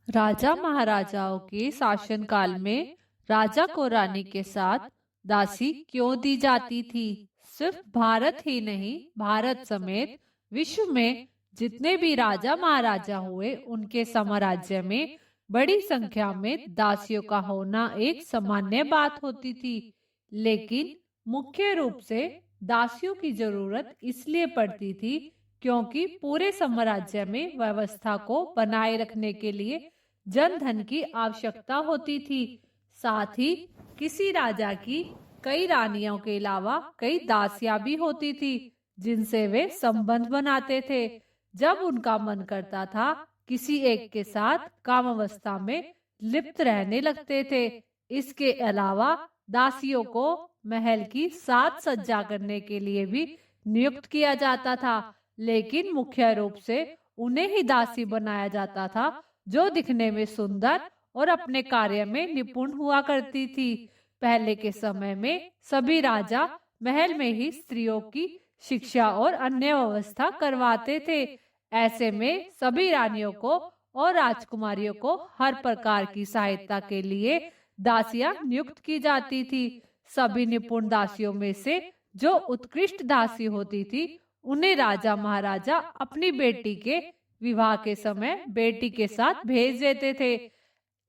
राजा महाराजाओं के शासनकाल में राजा को रानी के साथ दासी क्यों दी जाती थी? सिर्फ भारत ही नहीं, भारत समेत विश्व में जितने भी राजा महाराजा हुए उनके साम्राज्य में बड़ी संख्या में दासियों का होना एक सामान्य बात होती थी। लेकिन मुख्य रूप से दासियों की जरूरत इसलिए पड़ती थी क्योंकि पूरे साम्राज्य में व्यवस्था को बनाए रखने के लिए जन धन की आवश्यकता होती थी। साथ ही किसी राजा की कई रानियों के अलावा कई दासियां भी होती थी जिनसे वे संबंध बनाते थे। जब उनका मन करता था किसी एक के साथ कामावस्था में लिप्त रहने लगते थे। इसके अलावा दासियों को महल की साज सज्जा करने के लिए भी नियुक्त किया जाता था, लेकिन मुख्य रूप से उन्हें ही दासी बनाया जाता था जो दिखने में सुंदर और अपने कार्य में निपुण हुआ करती थी। पहले के समय में सभी राजा महल में ही स्त्रियों की शिक्षा और अन्य व्यवस्था करवाते थे। ऐसे में सभी रानियों को और राजकुमारियों को हर प्रकार की सहायता के लिए दासियां नियुक्त की जाती थी। सभी निपुण दासियों में से जो उत्कृष्ट दासी होती थी उन्हें राजा महाराजा अपनी बेटी के विवाह के समय बेटी के साथ भेज देते थे।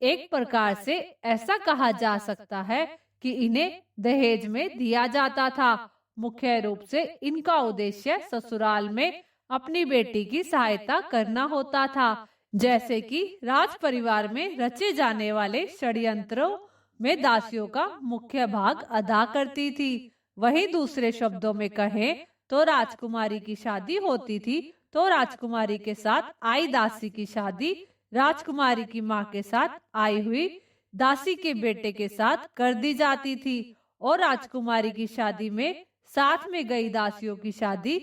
एक प्रकार से ऐसा कहा जा सकता है कि इन्हें दहेज में दिया जाता था। मुख्य रूप से इनका उद्देश्य ससुराल में अपनी बेटी की सहायता करना होता था। जैसे कि राज परिवार में रचे जाने वाले षड्यंत्रों में दासियों का मुख्य भाग अदा करती थी। वही दूसरे शब्दों में कहें तो राजकुमारी की शादी होती थी तो राजकुमारी के साथ आई दासी की शादी राजकुमारी की माँ के साथ आई हुई दासी के बेटे के साथ कर दी जाती थी, और राजकुमारी की शादी में साथ में गई दासियों की शादी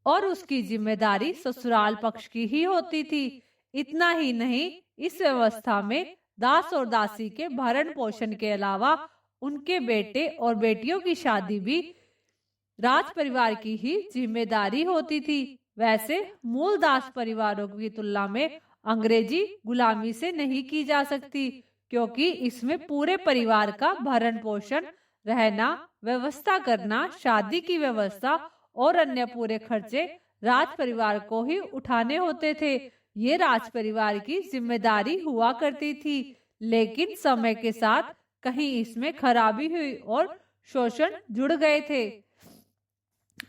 और उसकी जिम्मेदारी ससुराल पक्ष की ही होती थी। इतना ही नहीं, इस व्यवस्था में दास और दासी के भरण पोषण के अलावा उनके बेटे और बेटियों की शादी भी राज परिवार की ही जिम्मेदारी होती थी। वैसे मूल दास परिवारों की तुलना में अंग्रेजी गुलामी से नहीं की जा सकती, क्योंकि इसमें पूरे परिवार का भरण पोषण, रहना, व्यवस्था करना, शादी की व्यवस्था और अन्य पूरे खर्चे राज परिवार को ही उठाने होते थे। ये राज परिवार की जिम्मेदारी हुआ करती थी, लेकिन समय के साथ कहीं इसमें खराबी हुई और शोषण जुड़ गए थे।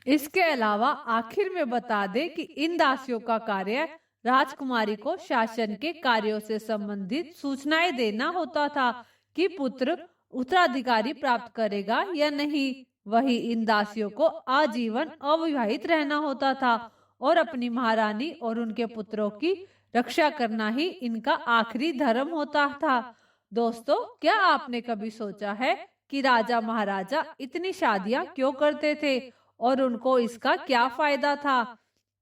इसके अलावा आखिर में बता दें कि इन दासियों का कार्य राजकुमारी को शासन के कार्यों से संबंधित सूचनाएं देना होता था कि पुत्र उत्तराधिकारी प्राप्त करेगा या नहीं। वही इन दासियों को आजीवन अविवाहित रहना होता था और अपनी महारानी और उनके पुत्रों की रक्षा करना ही इनका आखिरी धर्म होता था। दोस्तों, क्या आपने कभी सोचा है कि राजा महाराजा इतनी शादियां क्यों करते थे और उनको इसका क्या फायदा था?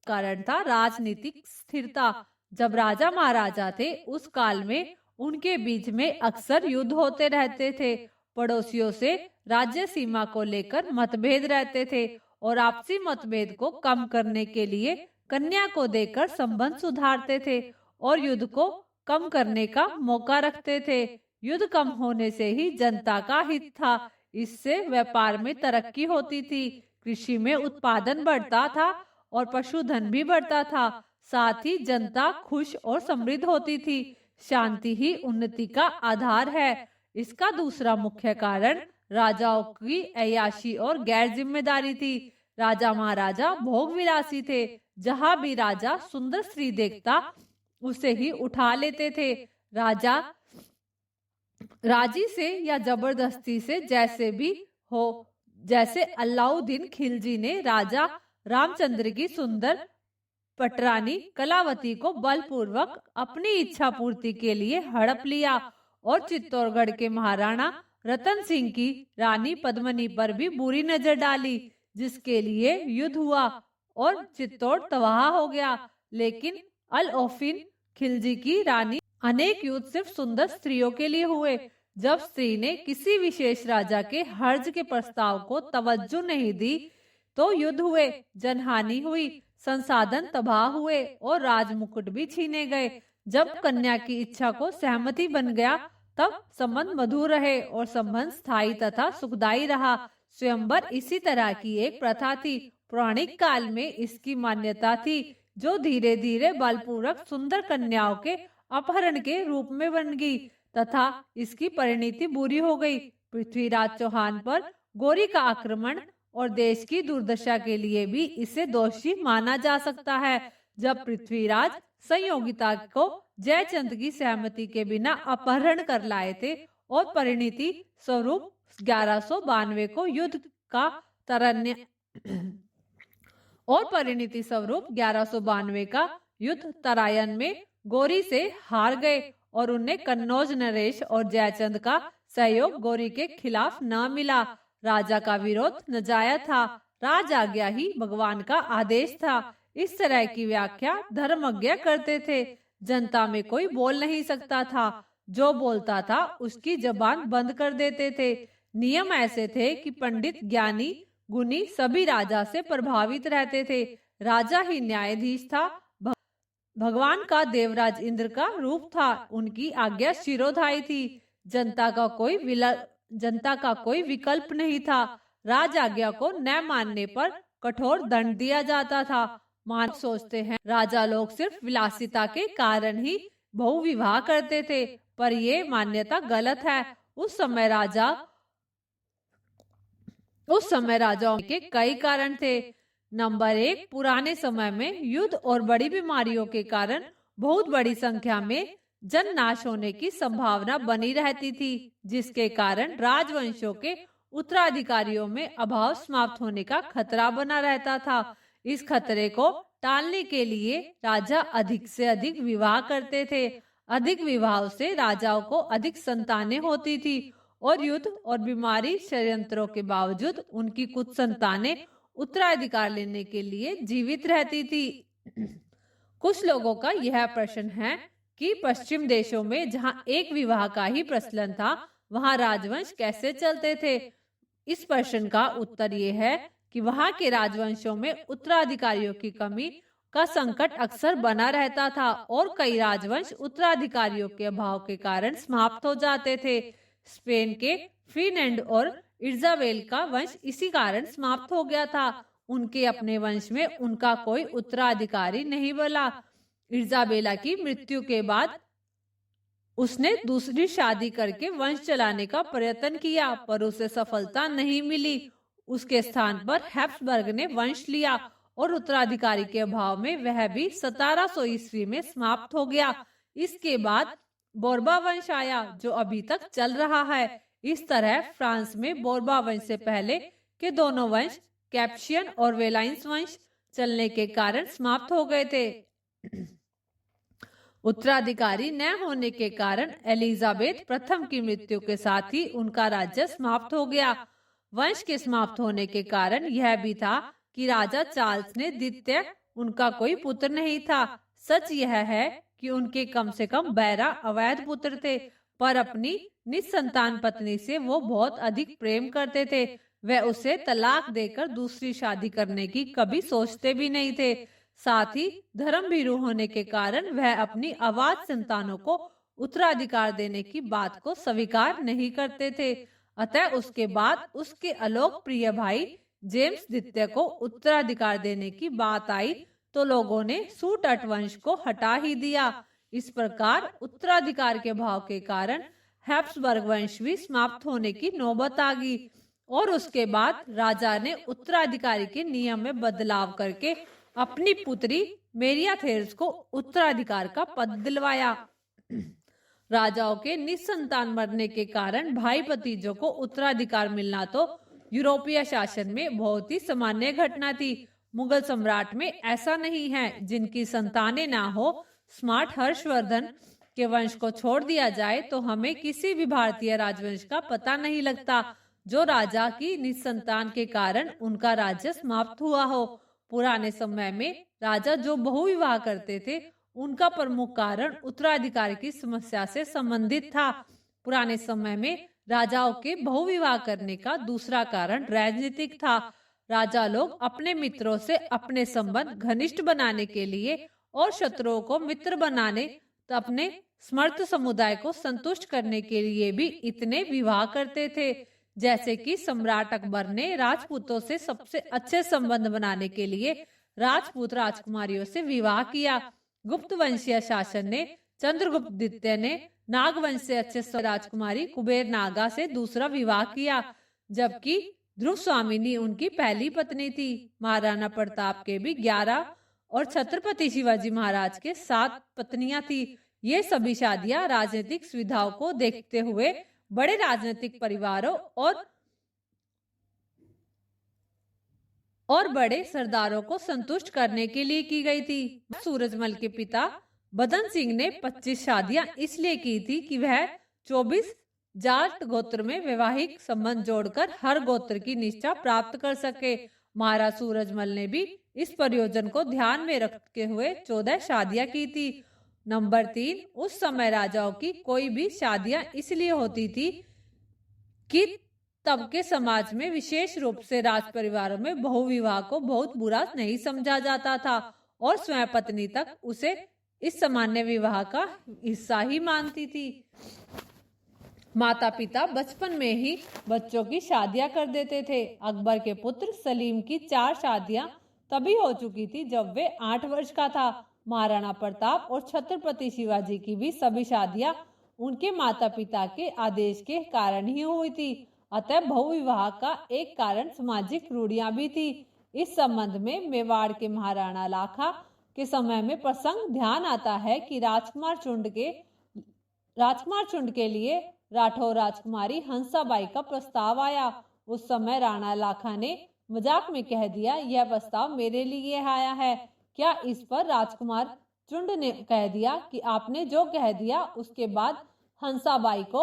कारण था राजनीतिक स्थिरता। जब राजा महाराजा थे उस काल में उनके बीच में अक्सर युद्ध होते रहते थे। पड़ोसियों से राज्य सीमा को लेकर मतभेद रहते थे और आपसी मतभेद को कम करने के लिए कन्या को देकर संबंध सुधारते थे और युद्ध को कम करने का मौका रखते थे। युद्ध कम होने से ही जनता का हित था। इससे व्यापार में तरक्की होती थी, कृषि में उत्पादन बढ़ता था और पशुधन भी बढ़ता था। साथ ही जनता खुश और समृद्ध होती थी। शांति ही उन्नति का आधार है। इसका दूसरा मुख्य कारण राजाओं की अय्याशी और गैर जिम्मेदारी थी। राजा महाराजा भोग विलासी थे। जहां भी राजा सुंदर स्त्री देखता उसे ही उठा लेते थे। राजा राजी से या जबरदस्ती से जैसे भी हो, जैसे अलाउद्दीन खिलजी ने राजा रामचंद्र की सुंदर पटरानी कलावती को बलपूर्वक अपनी इच्छा पूर्ति के लिए हड़प लिया और चित्तौड़गढ़ के महाराणा रतन सिंह की रानी पद्मनी पर भी बुरी नजर डाली, जिसके लिए युद्ध हुआ और चित्तौड़ तबाह हो गया। लेकिन अल-औफीन खिलजी की रानी अनेक युद्ध सिर्फ सुंदर स्त्रियों के लिए हुए। जब स्त्री ने किसी विशेष राजा के हर्ज के प्रस्ताव को तवज्जो नहीं दी तो युद्ध हुए, जनहानि हुई। संसाधन तबाह हुए और राजमुकुट भी छीने गए। जब कन्या की इच्छा को सहमति बन गया तब संबंध मधुर रहे और संबंध स्थायी तथा सुखदायी रहा। स्वयंवर इसी तरह की एक प्रथा थी। पौराणिक काल में इसकी मान्यता थी, जो धीरे धीरे बलपूर्वक सुंदर कन्याओं के अपहरण के रूप में बन गई तथा इसकी परिणति बुरी हो गई। पृथ्वीराज चौहान पर गौरी का आक्रमण और देश की दुर्दशा के लिए भी इसे दोषी माना जा सकता है। जब पृथ्वीराज संयोगिता को जयचंद की सहमति के बिना अपहरण कर लाए थे और परिणति स्वरूप 1192 को युद्ध का तरन्य और परिणति स्वरूप 1192 का युद्ध तरायन में गौरी से हार गए और उन्हें कन्नौज नरेश और जयचंद का सहयोग गौरी के खिलाफ न मिला। राजा का विरोध नजाया था, राज आज्ञा ही भगवान का आदेश था। इस तरह की व्याख्या धर्मज्ञ करते थे। जनता में कोई बोल नहीं सकता था, जो बोलता था उसकी जबान बंद कर देते थे। नियम ऐसे थे कि पंडित, ज्ञानी, गुणी सभी राजा से प्रभावित रहते थे। राजा ही न्यायाधीश था। भगवान का देवराज इंद्र का रूप था। उनकी आज्ञा शिरोधार्य थी। जनता का कोई विकल्प नहीं था। राज आज्ञा को न मानने पर कठोर दंड दिया जाता था। मानव सोचते हैं राजा लोग सिर्फ विलासिता के कारण ही बहुविवाह करते थे, पर ये मान्यता गलत है। उस समय राजाओं के कई कारण थे। नंबर 1, पुराने समय में युद्ध और बड़ी बीमारियों के कारण बहुत बड़ी संख्या में जन नाश होने की संभावना बनी रहती थी, जिसके कारण राजवंशों के उत्तराधिकारियों में अभाव समाप्त होने का खतरा बना रहता था। इस खतरे को टालने के लिए राजा अधिक से अधिक विवाह करते थे। अधिक विवाह से राजाओं को अधिक संतानें होती थी और युद्ध और बीमारी षड्यंत्रों के बावजूद उनकी कुछ संतानें उत्तराधिकार लेने के लिए जीवित रहती थी। कुछ लोगों का यह प्रश्न है कि पश्चिम देशों में जहां एक विवाह का ही प्रचलन था, वहां राजवंश कैसे चलते थे। इस प्रश्न का उत्तर ये है कि वहां के राजवंशों में उत्तराधिकारियों की कमी का संकट अक्सर बना रहता था और कई राजवंश उत्तराधिकारियों के अभाव के कारण समाप्त हो जाते थे। स्पेन के फर्डिनेंड और इजाबेल का वंश इसी कारण समाप्त हो गया था। उनके अपने वंश में उनका कोई उत्तराधिकारी नहीं बना। इजाबेला की मृत्यु के बाद उसने दूसरी शादी करके वंश चलाने का प्रयत्न किया, पर उसे सफलता नहीं मिली। उसके स्थान पर हैब्सबर्ग ने वंश लिया और उत्तराधिकारी के अभाव में वह भी 1700 ईस्वी में समाप्त हो गया। इसके बाद बोर्बा वंश आया, जो अभी तक चल रहा है। इस तरह फ्रांस में बोर्बा वंश से पहले के दोनों वंश, कैप्शियन और वेलाइंस वंश, चलने के कारण समाप्त हो गए थे। उत्तराधिकारी न होने के कारण एलिजाबेथ प्रथम की मृत्यु के साथ ही उनका राज्य समाप्त हो गया। वंश के समाप्त होने के कारण यह भी था कि राजा चार्ल्स ने द्वितीय उनका कोई पुत्र नहीं था। सच यह है कि उनके कम से कम 12 अवैध पुत्र थे, पर अपनी निसंतान पत्नी से वो बहुत अधिक प्रेम करते थे। वह उसे तलाक देकर दूसरी शादी करने की कभी सोचते भी नहीं थे। साथ ही धर्म भीरू होने के कारण वह अपनी अवाज संतानों को उत्तराधिकार देने की बात को स्वीकार नहीं करते थे। अतः उसके बाद उसके अलोक प्रिय भाई जेम्स द्वितीय को उत्तराधिकार देने की बात आई तो लोगों ने सूट वंश को हटा ही दिया। इस प्रकार उत्तराधिकार के भाव के कारण हैब्सबर्ग वंश भी समाप्त होने की नौबत आ गई और उसके बाद राजा ने उत्तराधिकारी के नियम में बदलाव करके अपनी पुत्री मेरिया थेरेस को उत्तराधिकार का पद दिलवाया। राजाओं के निसंतान मरने के कारण भाई भतीजों को उत्तराधिकार मिलना तो यूरोपीय शासन में बहुत ही सामान्य घटना थी। मुगल सम्राट में ऐसा नहीं है। जिनकी संतानें ना हो, स्मार्ट हर्षवर्धन के वंश को छोड़ दिया जाए तो हमें किसी भी भारतीय राजवंश का पता नहीं लगता जो राजा की निसंतान के कारण उनका राज्य समाप्त हुआ हो। पुराने समय में राजा जो बहुविवाह करते थे उनका प्रमुख कारण उत्तराधिकार की समस्या से संबंधित था। पुराने समय में राजाओं के बहुविवाह करने का दूसरा कारण राजनीतिक था। राजा लोग अपने मित्रों से अपने संबंध घनिष्ठ बनाने के लिए और शत्रुओं को मित्र बनाने तो अपने समर्थ समुदाय को संतुष्ट करने के लिए भी इतने विवाह करते थे। जैसे कि सम्राट अकबर ने राजपूतों से सबसे अच्छे संबंध बनाने के लिए राजपूत राजकुमारियों से विवाह किया। गुप्त वंशीय शासन ने चंद्रगुप्त द्वितीय ने नागवंश से अच्छे राजकुमारी कुबेर नागा से दूसरा विवाह किया, जबकि ध्रुव स्वामिनी उनकी पहली पत्नी थी। महाराणा प्रताप के भी 11 और छत्रपति शिवाजी महाराज के 7 पत्नियां थी। ये सभी शादियां राजनीतिक सुविधाओं को देखते हुए बड़े राजनीतिक परिवारों और बड़े सरदारों को संतुष्ट करने के लिए की गई थी। सूरजमल के पिता बदन सिंह ने 25 शादियां इसलिए की थी कि वह 24 जाट गोत्र में वैवाहिक संबंध जोड़कर हर गोत्र की निष्ठा प्राप्त कर सके। महाराज सूरजमल ने भी इस प्रयोजन को ध्यान में रखते हुए 14 शादियां की थी। नंबर 3, उस समय राजाओं की कोई भी शादियां इसलिए होती थी कि तब के समाज में विशेष रूप से राज परिवारों में बहुविवाह को बहुत बुरा नहीं समझा जाता था और स्वयं पत्नी तक उसे इस सामान्य विवाह का हिस्सा ही मानती थी। माता पिता बचपन में ही बच्चों की शादियां कर देते थे। अकबर के पुत्र सलीम की 4 शादियां तभी हो चुकी थी जब वे 8 वर्ष का था। महाराणा प्रताप और छत्रपति शिवाजी की भी सभी शादियां उनके माता पिता के आदेश के कारण ही हुई थी। अतः बहुविवाह का एक कारण सामाजिक रूढ़ियां भी थी। इस संबंध में मेवाड़ के महाराणा लाखा के समय में प्रसंग ध्यान आता है कि राजकुमार चुंड के लिए राठौर राजकुमारी हंसाबाई का प्रस्ताव आया। उस समय राणा लाखा ने मजाक में कह दिया, यह प्रस्ताव मेरे लिए आया है। क्या इस पर राजकुमार चुंड ने कह दिया कि आपने जो कह दिया उसके बाद हंसाबाई को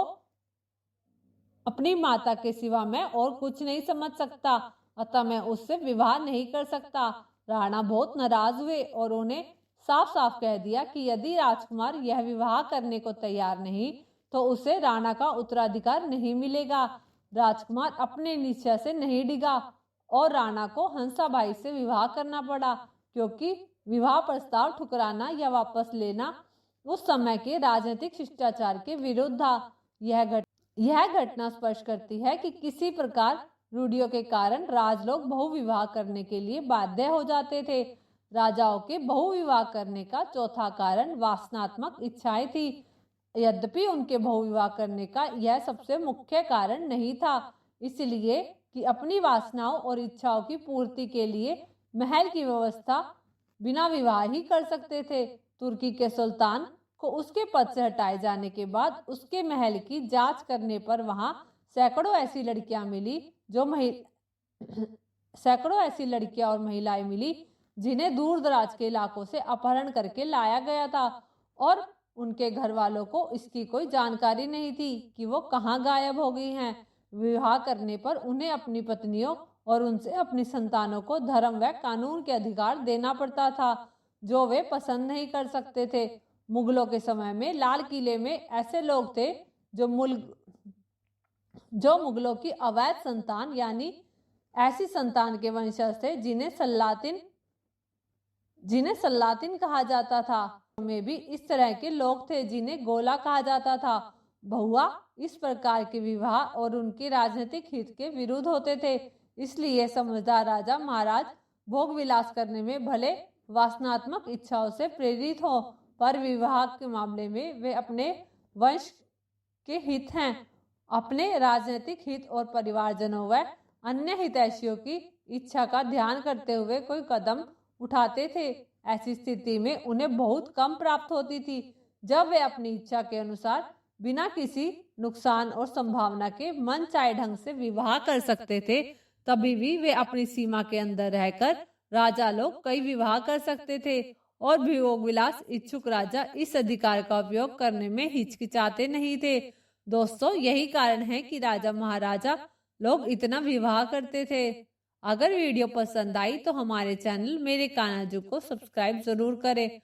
अपनी माता के सिवा मैं और कुछ नहीं समझ सकता, अतः मैं उससे विवाह नहीं कर सकता। राणा बहुत नाराज हुए और उन्हें साफ साफ कह दिया कि यदि राजकुमार यह विवाह करने को तैयार नहीं तो उसे राणा का उत्तराधिकार नहीं मिलेगा। राजकुमार अपने निश्चय से नहीं डिगा और राणा को हंसाबाई से विवाह करना पड़ा, क्योंकि विवाह प्रस्ताव ठुकराना या वापस लेना उस समय के राजनीतिक शिष्टाचार के विरुद्ध था। यह घटना स्पष्ट करती है कि किसी प्रकार रूढ़ियों के कारण राजलोग बहुविवाह करने के लिए बाध्य हो जाते थे। राजाओं के बहुविवाह करने का चौथा कारण वासनात्मक इच्छाएं थी। यद्यपि उनके बहुविवाह करने का यह सबसे मुख्य कारण नहीं था, इसलिए कि अपनी वासनाओं और इच्छाओं की पूर्ति के लिए महल की व्यवस्था बिना विवाह ही कर सकते थे। तुर्की के सुल्तान को उसके पद से हटाए जाने के बाद उसके महल की जांच करने पर वहां सैकड़ों ऐसी लड़कियां और महिलाएं मिली जिन्हें दूर दराज के इलाकों से अपहरण करके लाया गया था और उनके घर वालों को इसकी कोई जानकारी नहीं थी कि वो कहाँ गायब हो गई हैं। विवाह करने पर उन्हें अपनी पत्नियों और उनसे अपनी संतानों को धर्म व कानून के अधिकार देना पड़ता था जो वे पसंद नहीं कर सकते थे। मुगलों के समय में लाल किले में ऐसे लोग थे जो मुगलों की अवैध संतान यानी ऐसी संतान के वंशज थे जिन्हें सल्लातिन कहा जाता था। में भी इस तरह के लोग थे जिन्हें गोला कहा जाता था। बहुआ इस प्रकार के विवाह और उनके राजनीतिक हित के विरुद्ध होते थे, इसलिए समझदार राजा महाराज भोग विलास करने में भले वासनात्मक इच्छाओं से प्रेरित हो, पर विवाह के मामले में वे अपने वंश के हित हैं, अपने राजनीतिक हित और परिवारजनों व अन्य हितैषियों की इच्छा का ध्यान करते हुए कोई कदम उठाते थे। ऐसी स्थिति में उन्हें बहुत कम प्राप्त होती थी। जब वे अपनी इच्छा के अनुसार बिना किसी नुकसान और संभावना के मन चाहे ढंग से विवाह कर सकते थे, तभी भी वे अपनी सीमा के अंदर रहकर राजा लोग कई विवाह कर सकते थे और भोग विलास इच्छुक राजा इस अधिकार का उपयोग करने में हिचकिचाते नहीं थे। दोस्तों, यही कारण है कि राजा महाराजा लोग इतना विवाह करते थे। अगर वीडियो पसंद आई तो हमारे चैनल मेरे कान्हाजू को सब्सक्राइब जरूर करें।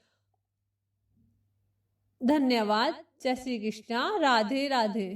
धन्यवाद। जय श्री कृष्णा। राधे राधे।